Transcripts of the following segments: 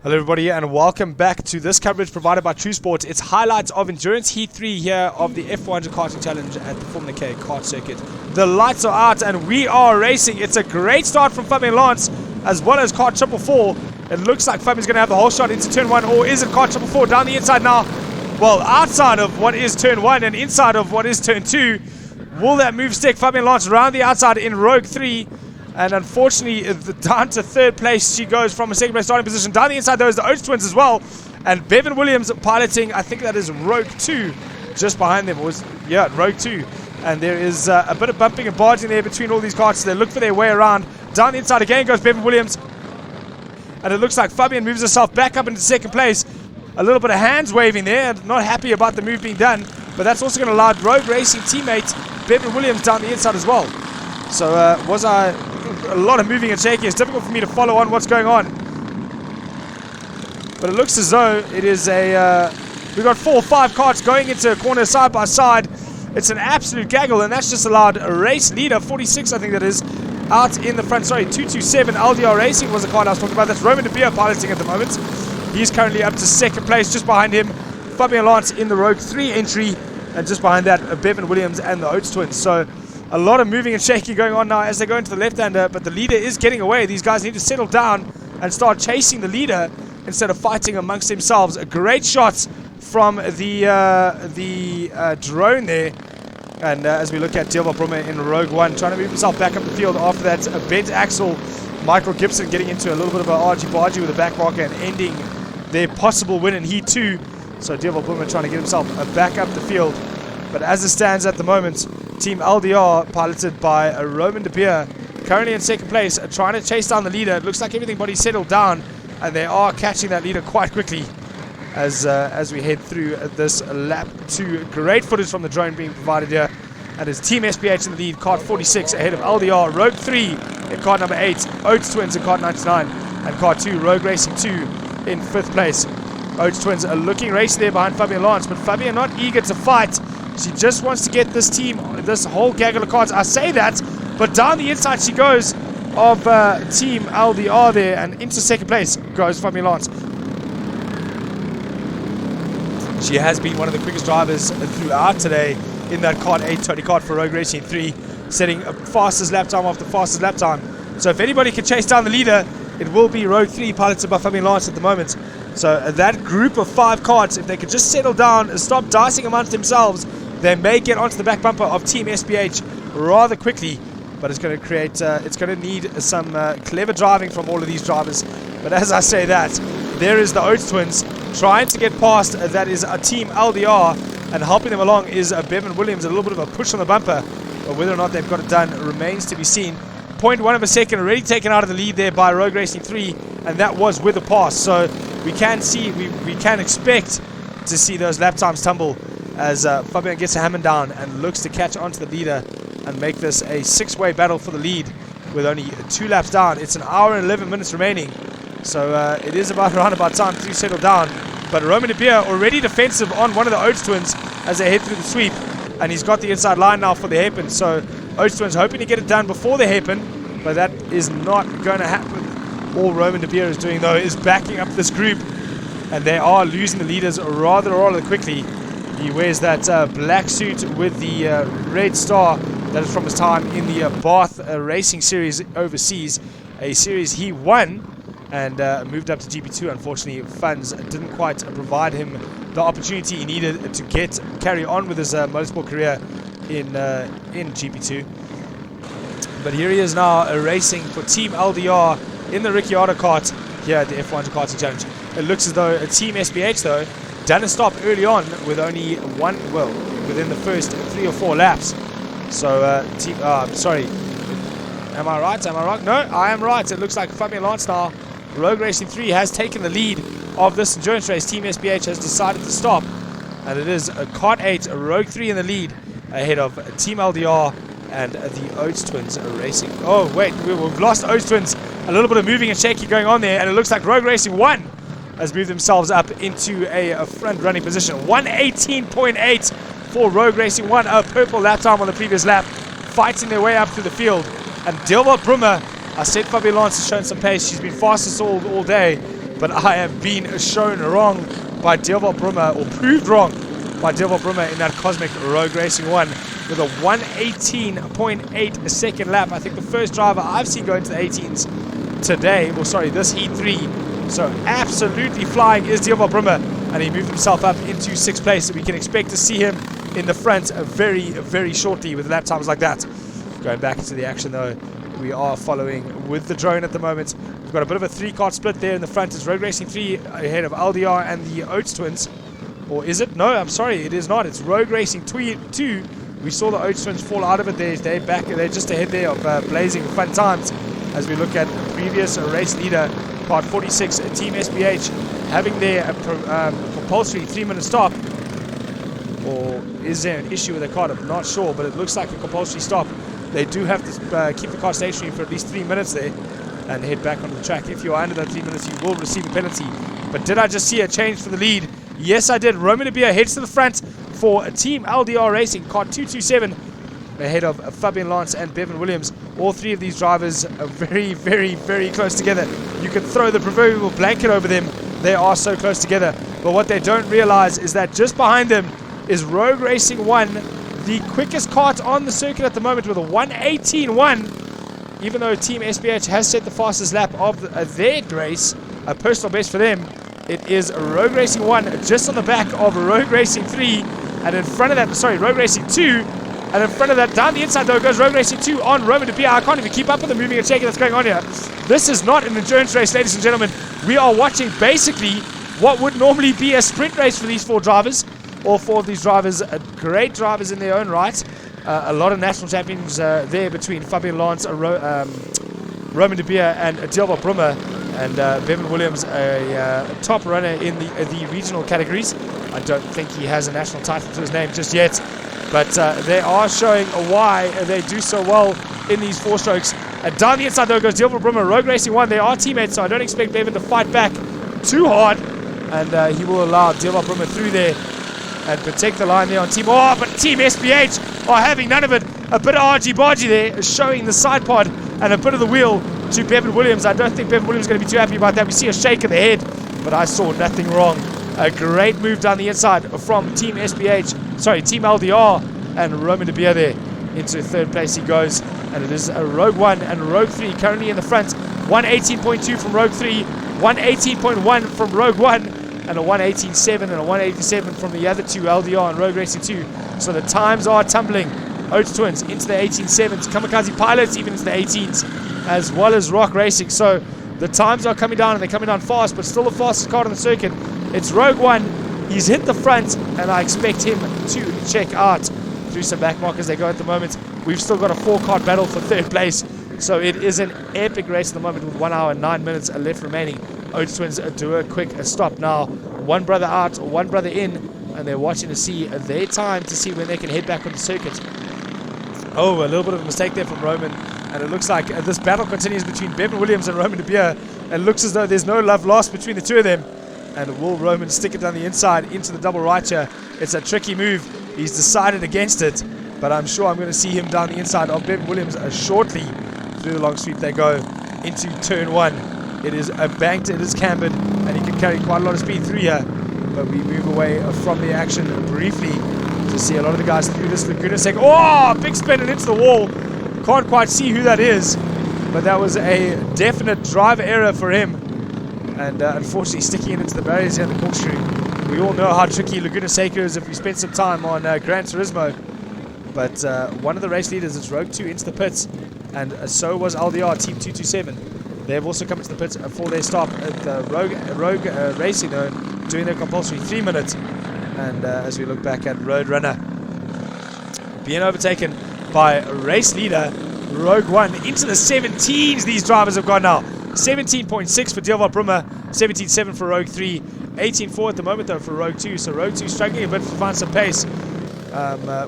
Hello everybody and welcome back to this coverage provided by True Sport. It's highlights of Endurance Heat 3 here of the F100 Karting Challenge at the Formula K Kart Circuit. The lights are out and we are racing. It's a great start from Fabian Lance as well as Kart 444. It looks like Fabian's going to have the whole shot into turn 1, or is it Kart 444 down the inside now? Well, outside of what is turn 1 and inside of what is turn 2. Will that move stick? Fabian Lance around the outside in Rogue 3. And unfortunately, down to third place she goes from a second place starting position. Down the inside, there is the Oates twins as well. And Bevan Williams piloting, I think that is Rogue 2, just behind them. Rogue 2. And there is a bit of bumping and barging there between all these carts. So they look for their way around. Down the inside again goes Bevan Williams. And it looks like Fabian moves herself back up into second place. A little bit of hands waving there. Not happy about the move being done. But that's also going to allow Rogue Racing teammate Bevan Williams down the inside as well. So a lot of moving and shaking. It's difficult for me to follow on what's going on. But it looks as though it is we've got 4 or 5 carts going into a corner side by side. It's an absolute gaggle, and that's just allowed a race leader, 46 I think that is, out in the front. Sorry, 227 LDR Racing was the car I was talking about. That's Roman De Beer piloting at the moment. He's currently up to second place. Just behind him, Fabian Lance in the Rogue 3 entry. And just behind that, Bevan Williams and the Oates twins. So a lot of moving and shaking going on now as they go into the left-hander, but the leader is getting away. These guys need to settle down and start chasing the leader instead of fighting amongst themselves. A great shot from the drone there. And as we look at Dilva Brummer in Rogue 1, trying to move himself back up the field after that bent axle. Michael Gibson getting into a little bit of an argy-bargy with a back marker and ending their possible win in Heat 2. So Dilva Brummer trying to get himself back up the field. But as it stands at the moment, Team LDR, piloted by Roman De Beer, currently in second place, trying to chase down the leader. It looks like everybody's settled down, and they are catching that leader quite quickly as we head through this lap 2. Great footage from the drone being provided here. And it's Team SPH in the lead, Kart 46 ahead of LDR, Rogue 3 in Kart number 8, Oates Twins in Kart 99, and Kart 2, Rogue Racing 2 in 5th place. Oates Twins are looking racy there behind Fabian Lance, but Fabian not eager to fight. She just wants to get this team, this whole gaggle of cards. I say that, but down the inside she goes of Team LDR there, and into second place goes Fabian Lance. She has been one of the quickest drivers throughout today in that Kart 8 Tony Kart for Rogue Racing 3, setting a fastest lap time after fastest lap time. So if anybody can chase down the leader, it will be Rogue 3 piloted by Fabian Lance at the moment. So that group of 5 carts, if they could just settle down and stop dicing amongst themselves, they may get onto the back bumper of Team SPH rather quickly. But it's going to create, it's going to need some clever driving from all of these drivers. But as I say that, there is the Oates twins trying to get past. That is a Team LDR, and helping them along is Bevan Williams. A little bit of a push on the bumper, but whether or not they've got it done remains to be seen. 0.1 of a second already taken out of the lead there by Rogue Racing 3, and that was with a pass. So we can see, we can expect to see those lap times tumble as Fabian gets a hammer down and looks to catch onto the leader and make this a 6-way battle for the lead with only 2 laps down. It's an hour and 11 minutes remaining, so it is about around about time to settle down. But Roman De Beer already defensive on one of the Oates twins as they head through the sweep, and he's got the inside line now for the hairpin. So Oates twins hoping to get it done before the hairpin, but that is not going to happen. All Roman De Beer is doing though is backing up this group, and they are losing the leaders rather quickly. He wears that black suit with the red star. That is from his time in the Bath Racing Series overseas, a series he won and moved up to GP2. Unfortunately, funds didn't quite provide him the opportunity he needed to carry on with his motorsport career in GP2. But here he is now racing for Team LDR in the Ricciardo kart here at the F100 Karting Challenge. It looks as though Team SPH though done a stop early on with only one, well, within the first 3 or 4 laps. So, sorry, am I right? Am I right? No, I am right. It looks like Fabian Lance now, Rogue Racing 3, has taken the lead of this endurance race. Team SPH has decided to stop, and it is a Kart 8, a Rogue 3 in the lead, ahead of Team LDR and the Oates twins racing. Oh, wait, we've lost Oates twins. A little bit of moving and shaking going on there, and it looks like Rogue Racing 1 has moved themselves up into a front running position. 118.8 for Rogue Racing 1, a purple lap time on the previous lap, fighting their way up through the field. And Dilva Brummer, I said Fabian Lance has shown some pace. She's been fastest all day, but I have been shown wrong by Deelwald Brummer, or proved wrong by Deelwald Brummer in that Cosmic Rogue Racing 1 with a 1:18.8 second lap. I think the first driver I've seen go into the 18s today, or sorry, this Heat 3. So absolutely flying is Deelwald Brummer, and he moved himself up into 6th place. So we can expect to see him in the front very, very shortly with lap times like that. Going back into the action though, we are following with the drone at the moment. We've got a bit of a 3-car split there in the front. It's Rogue Racing 3 ahead of LDR and the Oates twins. Or is it? No, I'm sorry, it is not. It's Rogue Racing 2. We saw the Oates twins fall out of it there. They're just ahead there of blazing fun times as we look at the previous race leader, part 46, Team SBH, having their compulsory 3-minute stop. Or is there an issue with the car? I'm not sure, but it looks like a compulsory stop. They do have to keep the car stationary for at least 3 minutes there and head back onto the track. If you are under that 3 minutes, you will receive a penalty. But did I just see a change for the lead? Yes, I did. Roman De Beer heads to the front for Team LDR Racing, Kart 227, ahead of Fabian Lance and Bevan Williams. All three of these drivers are very, very, very close together. You can throw the proverbial blanket over them. They are so close together. But what they don't realize is that just behind them is Rogue Racing 1, the quickest kart on the circuit at the moment with a 1:18.1. Even though Team SBH has set the fastest lap of their race, a personal best for them, it is Rogue Racing 1 just on the back of Rogue Racing 3, and in front of that, sorry, Rogue Racing 2, and in front of that, down the inside though, goes Rogue Racing 2 on Roman De Beer. I can't even keep up with the moving and shaking that's going on here. This is not an endurance race, ladies and gentlemen. We are watching basically what would normally be a sprint race for these 4 drivers. All 4 of these drivers are great drivers in their own right. A lot of national champions there between Fabian Lance, Roman De Beer, and Deelwald Brummer, and Bevan Williams, a top runner in the regional categories. I don't think he has a national title to his name just yet, but they are showing why they do so well in these 4 strokes. And down the inside though goes Deelwald Brummer, Rogue Racing 1. They are teammates, so I don't expect Bevan to fight back too hard, and he will allow Deelwald Brummer through there and protect the line there on Team. Oh, but Team SBH are having none of it. A bit of argy-bargy there, showing the side pod and a bit of the wheel to Bevan Williams. I don't think Bevan Williams is going to be too happy about that. We see a shake of the head, but I saw nothing wrong. A great move down the inside from Team SBH, sorry, Team LDR, and Roman De Beer there. Into 3rd place he goes, and it is a Rogue 1 and Rogue 3 currently in the front. 1:18.2 from Rogue 3, 1:18.1 from Rogue 1, and a 1:18.7 and a 1:87 from the other 2, LDR and Rogue Racing 2. So the times are tumbling. Oates twins into the 18.7s, Kamikaze Pilots even into the 18s, as well as Rock Racing. So the times are coming down, and they're coming down fast, but still the fastest car on the circuit. It's Rogue 1. He's hit the front, and I expect him to check out through some back markers they go at the moment. We've still got a 4-kart battle for 3rd place, so it is an epic race at the moment with 1 hour and 9 minutes left remaining. Oates twins do a quick stop now. One brother out, one brother in, and they're watching to see their time to see when they can head back on the circuit. Oh, a little bit of a mistake there from Roman, and it looks like this battle continues between Bevan Williams and Roman De Beer. It looks as though there's no love lost between the 2 of them. And will Roman stick it down the inside into the double right here? It's a tricky move. He's decided against it, but I'm sure I'm going to see him down the inside of Bevan Williams shortly. Through the long sweep they go into turn 1. It is a banked, it is cambered, and he can carry quite a lot of speed through here. But we move away from the action briefly to see a lot of the guys through this Laguna Sec. Oh, big spin and into the wall. Can't quite see who that is, but that was a definite driver error for him. And unfortunately sticking it into the barriers here in the corkscrew. We all know how tricky Laguna Seca is if we spend some time on Gran Turismo. But one of the race leaders is Rogue 2 into the pits, and so was LDR, Team 227. They've also come into the pits for their stop at the Rogue Racing, though, doing their compulsory 3 minutes. And as we look back at Roadrunner, being overtaken by race leader Rogue 1 into the 17s. These drivers have gone now. 17.6 for Deelwald Brummer, 17.7 for Rogue 3, 18.4 at the moment though for Rogue 2. So Rogue 2 struggling a bit to find some pace.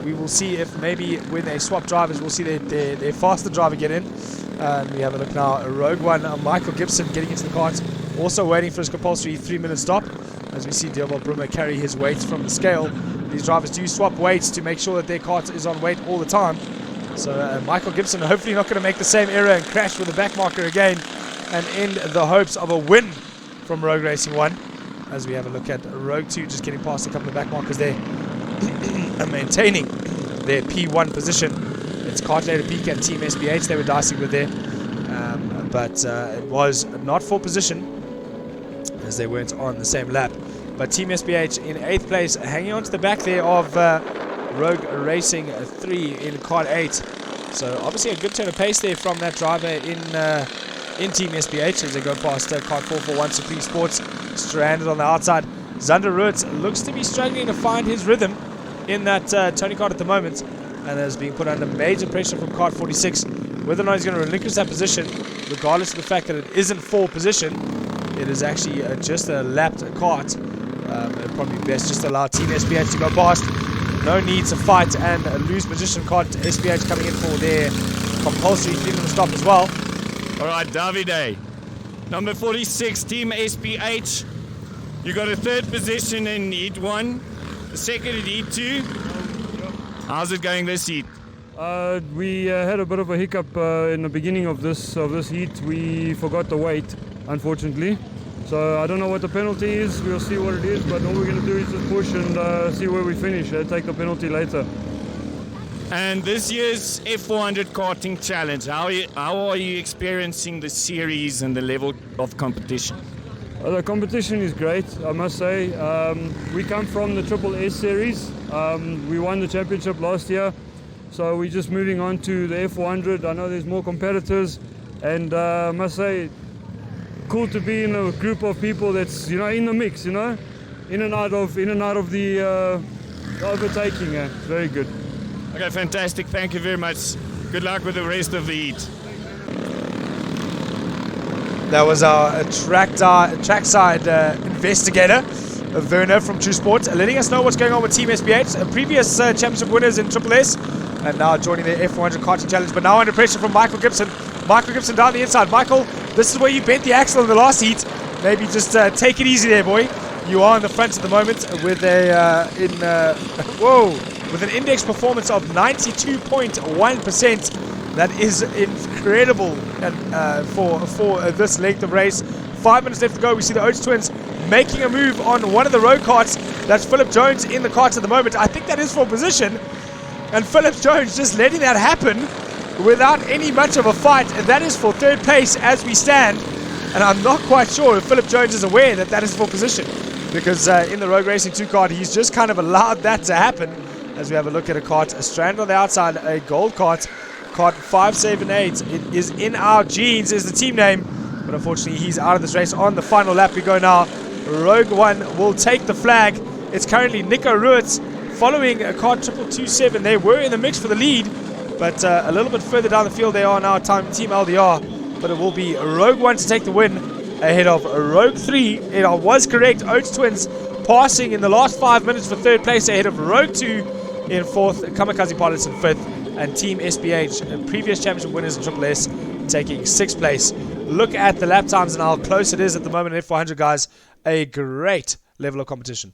We will see if maybe when they swap drivers, we'll see their faster driver get in. We have a look now. Rogue 1, Michael Gibson getting into the kart, also waiting for his compulsory 3-minute stop. As we see Deelwald Brummer carry his weights from the scale. These drivers do swap weights to make sure that their kart is on weight all the time. So Michael Gibson hopefully not going to make the same error and crash with the back marker again and end the hopes of a win from Rogue Racing 1. As we have a look at Rogue 2 just getting past a couple of back markers there and maintaining their P1 position. It's Kart Leader Peak and Team SBH they were dicing with there. But it was not for position as they weren't on the same lap. But Team SBH in 8th place, hanging on to the back there of Rogue Racing 3 in Kart 8. So obviously a good turn of pace there from that driver in Team SBH as they go past Kart 441 Supreme Sports, stranded on the outside. Zander Ruitz looks to be struggling to find his rhythm in that Tony Kart at the moment, and is being put under major pressure from Kart 46. Whether or not he's going to relinquish that position, regardless of the fact that it isn't for position, it is actually just a lapped kart. It'd probably be best just allow Team SBH to go past. No need to fight and lose position. Kart SBH coming in for their compulsory freedom stop as well. All right, Davide. Number 46, Team SBH. You got a 3rd position in Heat 1, the 2nd in Heat 2. How's it going this heat? We had a bit of a hiccup in the beginning of this heat. We forgot the weight, unfortunately. So I don't know what the penalty is. We'll see what it is. But all we're going to do is just push and see where we finish. Take the penalty later. And this year's F400 Karting Challenge, how are you experiencing the series and the level of competition? The competition is great, I must say. We come from the Triple S series. We won the championship last year. So we're just moving on to the F400. I know there's more competitors, and I must say, cool to be in a group of people that's in the mix, in and out of the overtaking. Very good. Okay, fantastic. Thank you very much. Good luck with the rest of the heat. That was our trackside investigator, Werner from True Sports, letting us know what's going on with Team SBH, previous championship winners in Triple S, and now joining the F100 Karting Challenge, but now under pressure from Michael Gibson. Michael Gibson down the inside. Michael, this is where you bent the axle in the last heat. Maybe just take it easy there, boy. You are in the front at the moment with with an index performance of 92.1%. That is incredible for this length of race. 5 minutes left to go. We see the Oates twins making a move on one of the road karts. That's Philip Jones in the karts at the moment. I think that is for position. And Philip Jones just letting that happen without any much of a fight. And that is for 3rd place as we stand. And I'm not quite sure if Philip Jones is aware that that is for position. Because in the Rogue Racing 2 kart, he's just kind of allowed that to happen. As we have a look at a kart, a strand on the outside, a gold kart. Kart 578, it is in our genes, is the team name. But unfortunately, he's out of this race on the final lap. We go now. Rogue 1 will take the flag. It's currently Nico Ruitz following a kart 227. They were in the mix for the lead, but a little bit further down the field they are now, Team LDR. But it will be Rogue 1 to take the win ahead of Rogue 3. It was correct. Oates twins passing in the last 5 minutes for 3rd place ahead of Rogue 2 in 4th, Kamikaze Pilots in 5th, and Team SBH, previous championship winners in Triple S, taking 6th place. Look at the lap times and how close it is at the moment in F400, guys. A great level of competition.